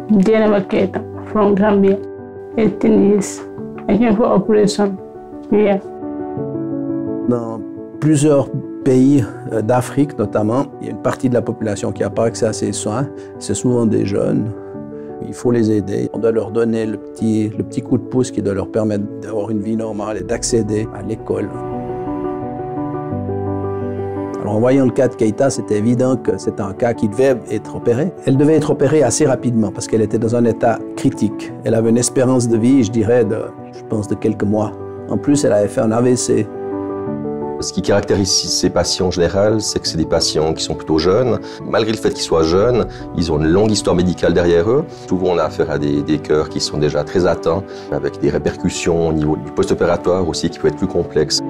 Dieynaba Keita from Gambia, 18 years. I came for operation here. Dans plusieurs pays d'Afrique notamment, il y a une partie de la population qui n'a pas accès à ces soins. C'est souvent des jeunes. Il faut les aider. On doit leur donner le petit coup de pouce qui doit leur permettre d'avoir une vie normale et d'accéder à l'école. Alors, en voyant le cas de Keita, c'était évident que c'était un cas qui devait être opéré. Elle devait être opérée assez rapidement parce qu'elle était dans un état critique. Elle avait une espérance de vie, je dirais, je pense de quelques mois. En plus, elle avait fait un AVC. Ce qui caractérise ces patients en général, c'est que c'est des patients qui sont plutôt jeunes. Malgré le fait qu'ils soient jeunes, ils ont une longue histoire médicale derrière eux. Souvent, on a affaire à des cœurs qui sont déjà très atteints, avec des répercussions au niveau du post-opératoire aussi qui peut être plus complexe.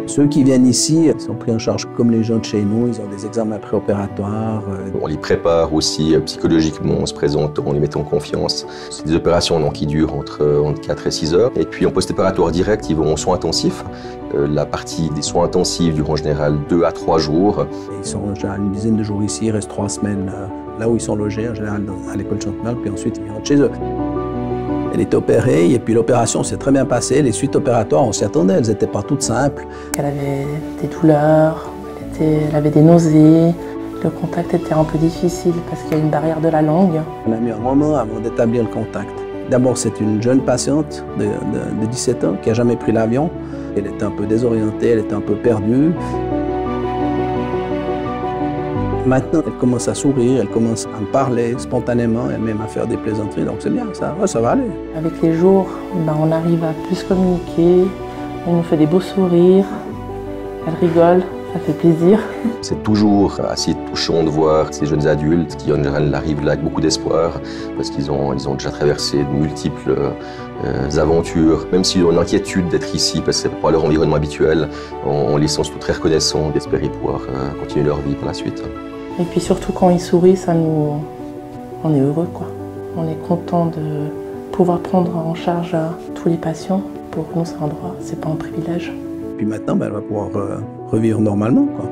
Ceux qui viennent ici sont pris en charge comme les gens de chez nous, ils ont des examens préopératoires. On les prépare aussi psychologiquement, on se présente, on les met en confiance. C'est des opérations donc, qui durent entre 4 et 6 heures. Et puis en post-opératoire direct, ils vont en soins intensifs. La partie des soins intensifs dure en général 2 à 3 jours. Ils sont en général une dizaine de jours ici, ils restent 3 semaines là où ils sont logés, en général à l'école Chantemerle, puis ensuite ils rentrent chez eux. Elle était opérée et puis l'opération s'est très bien passée. Les suites opératoires, on s'y attendait, elles n'étaient pas toutes simples. Elle avait des douleurs, elle avait des nausées. Le contact était un peu difficile parce qu'il y a une barrière de la langue. On a mis un moment avant d'établir le contact. D'abord, c'est une jeune patiente de 17 ans qui n'a jamais pris l'avion. Elle était un peu désorientée, elle était un peu perdue. Maintenant, elle commence à sourire, elle commence à me parler spontanément, elle même à faire des plaisanteries, donc c'est bien, ça va aller. Avec les jours, on arrive à plus communiquer, elle nous fait des beaux sourires, elle rigole, ça fait plaisir. C'est toujours assez touchant de voir ces jeunes adultes qui en général arrivent là avec beaucoup d'espoir parce qu'ils ont déjà traversé de multiples aventures. Même s'ils ont une inquiétude d'être ici parce que c'est pas leur environnement habituel, on les sent surtout très reconnaissants d'espérer pouvoir continuer leur vie par la suite. Et puis surtout quand ils sourient, on est heureux quoi. On est content de pouvoir prendre en charge tous les patients. Pour nous c'est un droit, c'est pas un privilège. Puis maintenant, elle va pouvoir revivre normalement, quoi.